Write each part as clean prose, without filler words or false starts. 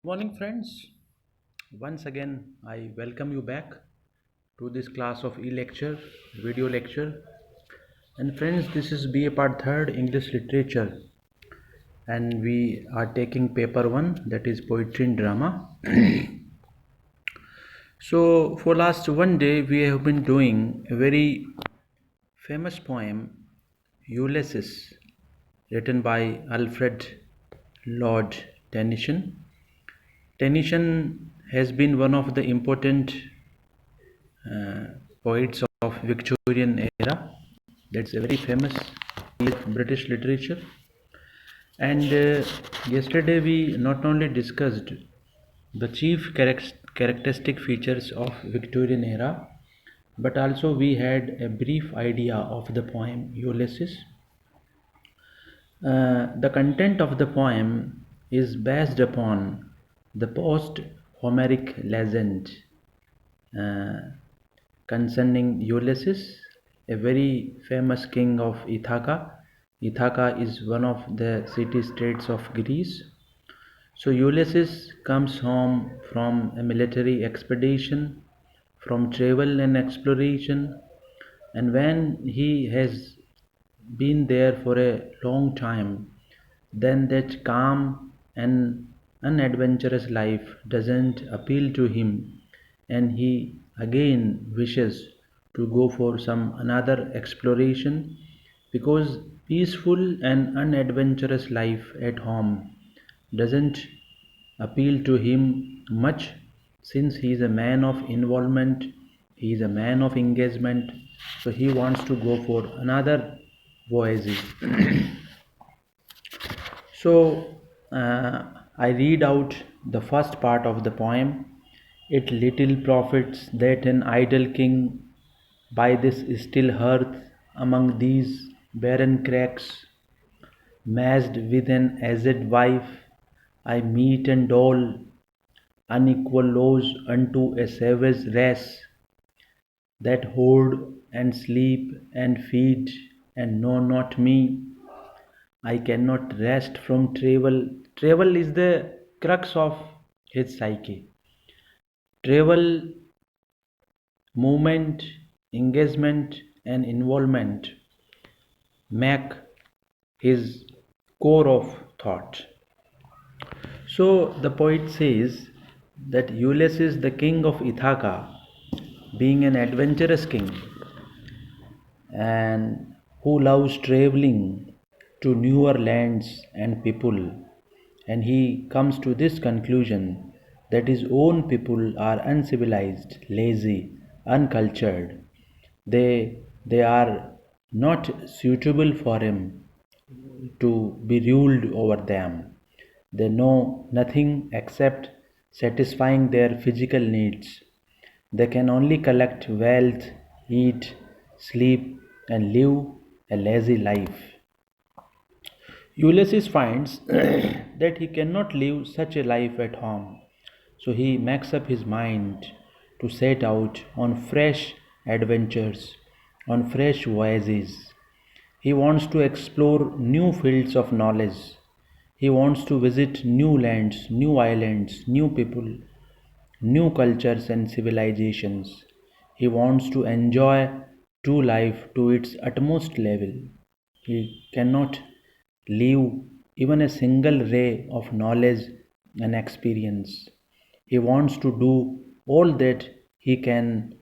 Morning, friends. Once again, I welcome you back to this class of e-lecture, video lecture. And friends, this is BA Part 3rd English Literature, and we are taking paper 1, that is Poetry and Drama. So, for last one day, we have been doing a very famous poem, Ulysses, written by Alfred Lord Tennyson. Tennyson has been one of the important uh, poets of Victorian era. That's a very famous British literature. And yesterday we not only discussed the chief characteristic features of Victorian era, but also we had a brief idea of the poem Ulysses. The content of the poem is based upon the post Homeric legend uh, concerning Ulysses, a very famous king of Ithaca. Ithaca is one of the city states of Greece. So Ulysses comes home from a military expedition, from travel and exploration, and when he has been there for a long time, then that calm and unadventurous life doesn't appeal to him, and he again wishes to go for some another exploration because peaceful and unadventurous life at home doesn't appeal to him much, since he is a man of involvement, he is a man of engagement, so he wants to go for another voyages. So I read out the first part of the poem. It little profits that an idle king by this still hearth among these barren cracks, matched with an aged wife, I meet and dole unequal laws unto a savage race that hoard and sleep and feed and know not me. I cannot rest from travel. Travel is the crux of his psyche. Travel, movement, engagement, and involvement make his core of thought. So the poet says that Ulysses, the king of Ithaca, being an adventurous king and who loves traveling to newer lands and people, and he comes to this conclusion that his own people are uncivilized, lazy, uncultured. They are not suitable for him to be ruled over them. They know nothing except satisfying their physical needs. They can only collect wealth, eat, sleep, and live a lazy life. Ulysses finds that he cannot live such a life at home, so he makes up his mind to set out on fresh adventures, on fresh voyages. He wants to explore new fields of knowledge. He wants to visit new lands, new islands, new people, new cultures and civilizations. He wants to enjoy true life to its utmost level. He cannot leave even a single ray of knowledge and experience. He wants to do all that he can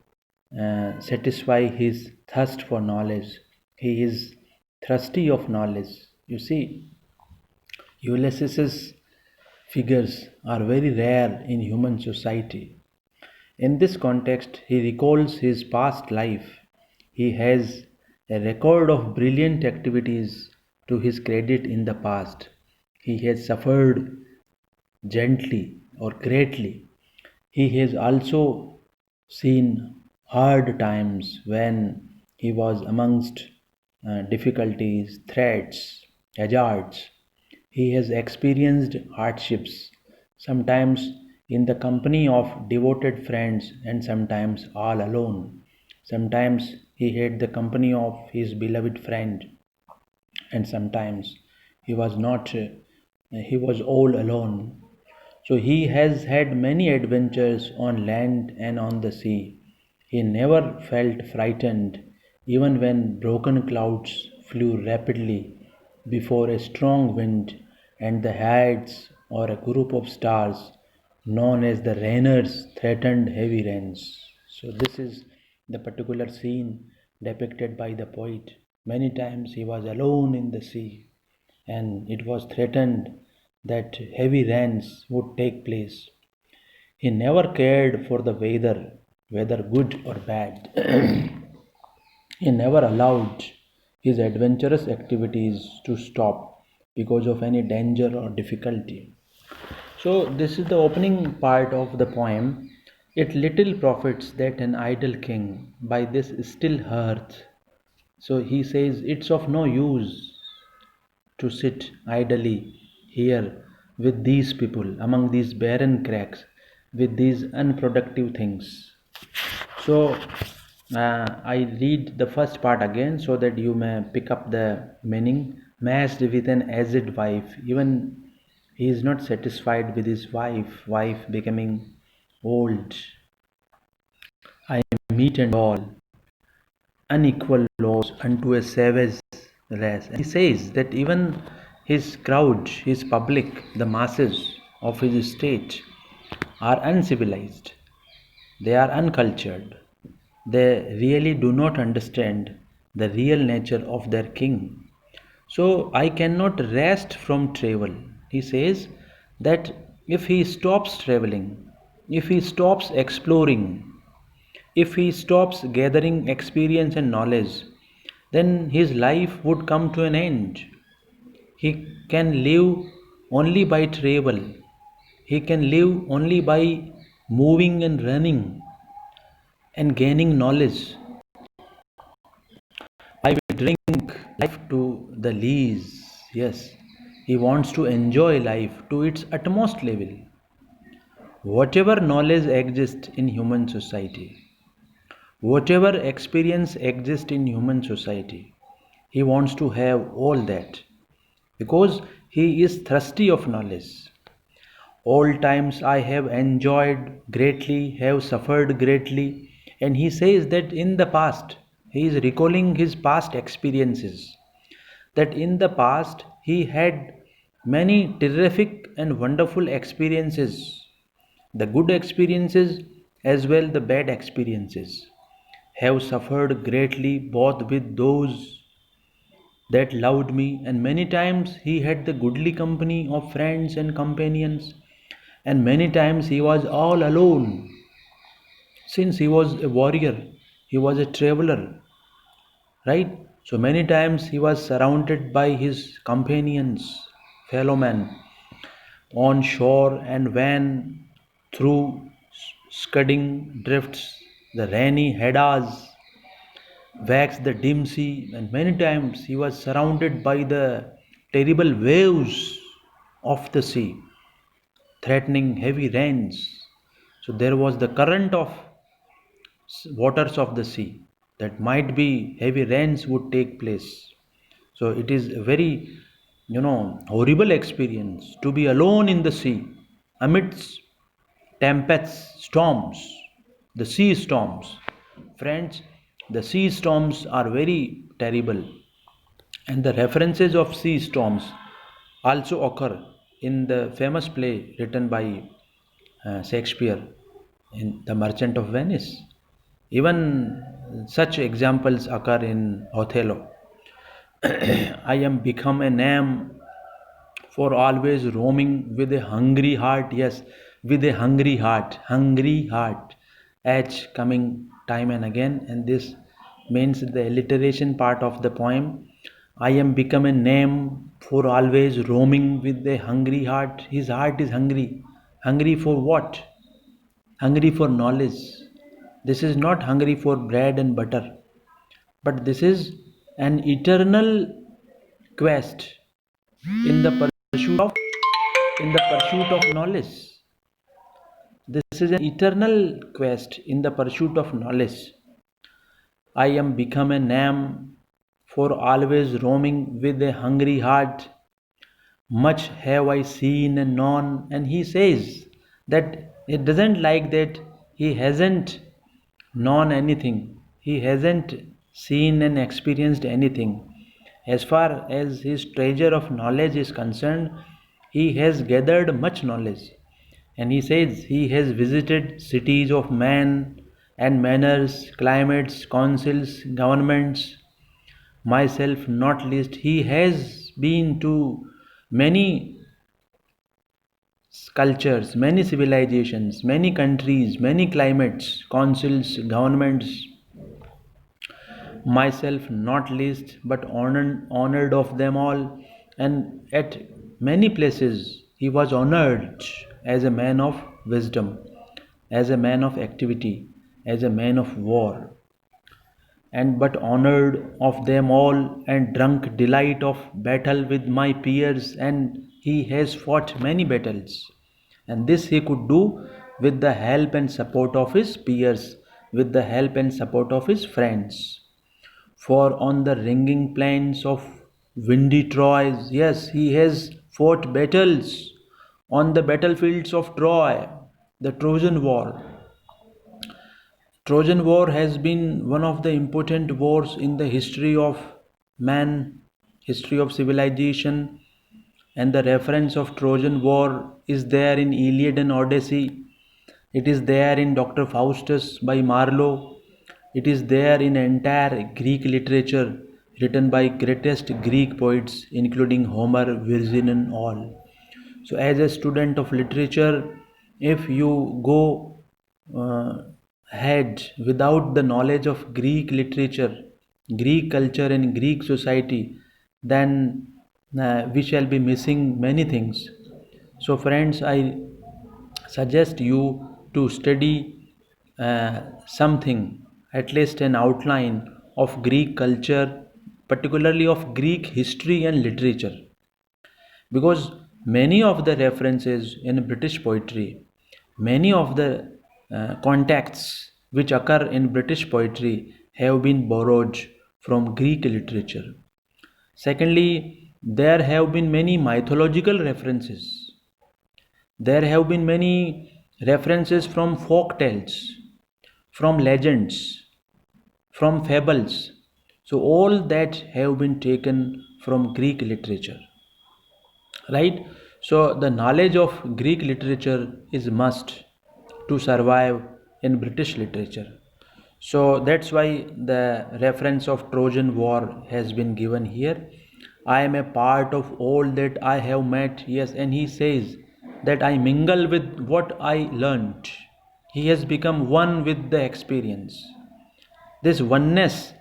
satisfy his thirst for knowledge. He is thirsty of knowledge. You see, Ulysses's figures are very rare in human society. In this context, he recalls his past life. He has a record of brilliant activities to his credit in the past. He has suffered gently or greatly. He has also seen hard times when he was amongst difficulties, threats, hazards. He has experienced hardships, sometimes in the company of devoted friends and sometimes all alone. Sometimes he had the company of his beloved friend, and sometimes he was not, he was all alone. So he has had many adventures on land and on the sea. He never felt frightened, even when broken clouds flew rapidly before a strong wind and the heights or a group of stars known as the rainers threatened heavy rains. So, this is the particular scene depicted by the poet. Many times he was alone in the sea and it was threatened that heavy rains would take place. He never cared for the weather, whether good or bad. He never allowed his adventurous activities to stop because of any danger or difficulty. So, this is the opening part of the poem. It little profits that an idle king by this still hearth. So he says, it's of no use to sit idly here with these people, among these barren cracks, with these unproductive things. So I read the first part again so that you may pick up the meaning. Matched with an aged wife, even he is not satisfied with his wife becoming old. I meet and all unequal laws unto a savage race. And he says that even his crowd, his public, the masses of his state are uncivilized, they are uncultured, they really do not understand the real nature of their king. So I cannot rest from travel. He says that if he stops traveling, if he stops exploring, if he stops gathering experience and knowledge, then his life would come to an end. He can live only by travel. He can live only by moving and running and gaining knowledge. I will drink life to the lees. Yes, he wants to enjoy life to its utmost level. Whatever knowledge exists in human society, whatever experience exists in human society, he wants to have all that because he is thirsty of knowledge. All times I have enjoyed greatly, have suffered greatly, and he says that in the past, he is recalling his past experiences, that in the past he had many terrific and wonderful experiences, the good experiences as well the bad experiences, have suffered greatly both with those that loved me, and many times he had the goodly company of friends and companions, and many times he was all alone. Since he was a warrior, he was a traveler, right? So many times he was surrounded by his companions, fellow men, on shore and when through scudding drifts, the rainy Heddas waxed the dim sea, and many times he was surrounded by the terrible waves of the sea, threatening heavy rains. So there was the current of waters of the sea that might be heavy rains would take place. So it is a very, horrible experience to be alone in the sea amidst tempests, storms, the sea storms. Friends, the sea storms are very terrible, and the references of sea storms also occur in the famous play written by Shakespeare in The Merchant of Venice. Even such examples occur in Othello. I am become a name for always roaming with a hungry heart. Yes, with a hungry heart, h coming time and again, and this means the alliteration part of the poem. I am become a name for always roaming with a hungry heart. His heart is hungry. Hungry for what? Hungry for knowledge. This is not hungry for bread and butter, but this is an eternal quest in the pursuit of knowledge. This is an eternal quest in the pursuit of knowledge. I am become a name for always roaming with a hungry heart, Much have I seen and known, and he says that it doesn't like that he hasn't known anything, he hasn't seen and experienced anything. As far as his treasure of knowledge is concerned, he has gathered much knowledge. And he says he has visited cities of man and manners, climates, councils, governments, myself not least. He has been to many cultures, many civilizations, many countries, many climates, councils, governments, myself not least, but honored of them all. And at many places, he was honored as a man of wisdom, as a man of activity, as a man of war, and but honored of them all, and drunk delight of battle with my peers. And he has fought many battles, and this he could do with the help and support of his peers, with the help and support of his friends. For on the ringing plains of windy Troy, yes, he has fought battles on the battlefields of Troy, the Trojan War. Trojan War has been one of the important wars in the history of man, history of civilization, and the reference of Trojan War is there in Iliad and Odyssey. It is there in Dr. Faustus by Marlowe. It is there in entire Greek literature written by greatest Greek poets, including Homer, Virgil, and all. So, as a student of literature, if you go ahead without the knowledge of Greek literature, Greek culture, and Greek society, then we shall be missing many things. So, friends, I suggest you to study something, at least an outline of Greek culture, particularly of Greek history and literature, because many of the references in British poetry, many of the contexts which occur in British poetry have been borrowed from Greek literature. Secondly, there have been many mythological references. There have been many references from folk tales, from legends, from fables. So, all that have been taken from Greek literature, right? So the knowledge of Greek literature is must to survive in British literature. So that's why the reference of Trojan War has been given here. I am a part of all that I have met. Yes, and he says that I mingle with what I learnt. He has become one with the experience. This oneness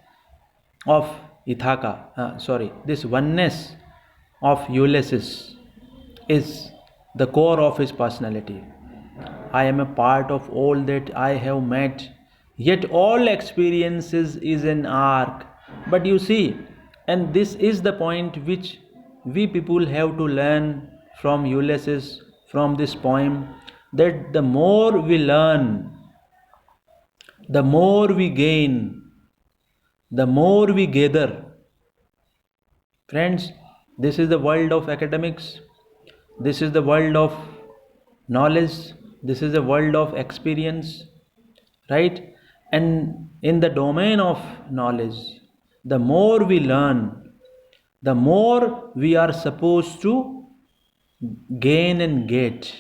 of this oneness of Ulysses is the core of his personality. I am a part of all that I have met, yet all experiences is an arc. But you see, and this is the point which we people have to learn from Ulysses, from this poem, that the more we learn, the more we gain, the more we gather. Friends, this is the world of academics, this is the world of knowledge, this is the world of experience, right? And in the domain of knowledge, the more we learn, the more we are supposed to gain and get.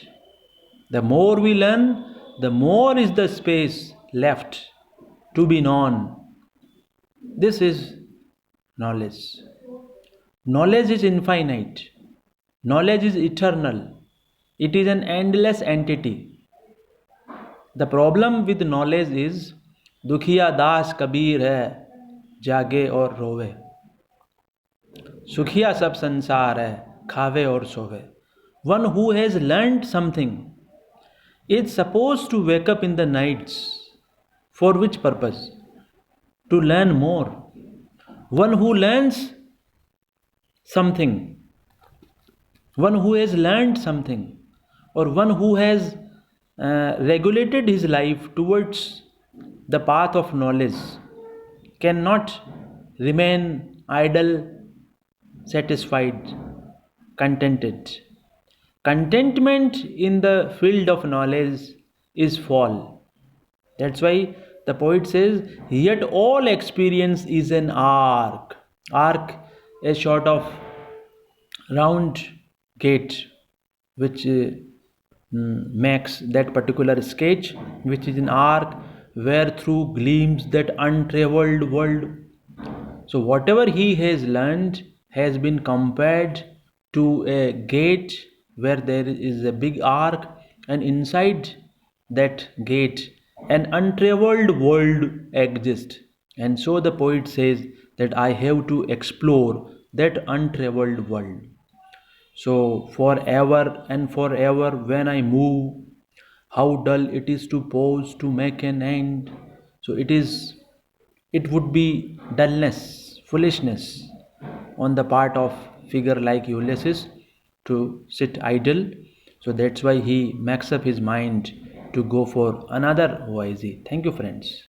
The more we learn, the more is the space left to be known. This is knowledge. Knowledge is infinite. Knowledge is eternal. It is an endless entity. The problem with knowledge is दुखिया दास कबीर है जागे और रोवे, सुखिया सब संसार है खावे और सोवे. One who has learned something is supposed to wake up in the nights. For which purpose? To learn more. One who learns something, one who has learned something, or one who has regulated his life towards the path of knowledge cannot remain idle, satisfied. contented. Contentment in the field of knowledge is fall. That's why the poet says, yet all experience is an arc. Arc is sort of round gate which makes that particular sketch, which is an arc where through gleams that untraveled world. So whatever he has learned has been compared to a gate where there is a big arc, and inside that gate an untraveled world exists. And so the poet says that I have to explore that untraveled world. So forever and forever when I move, how dull it is to pause to make an end. So it would be dullness, foolishness on the part of figure like Ulysses to sit idle. So that's why he makes up his mind to go for another OIZ. Thank you, friends.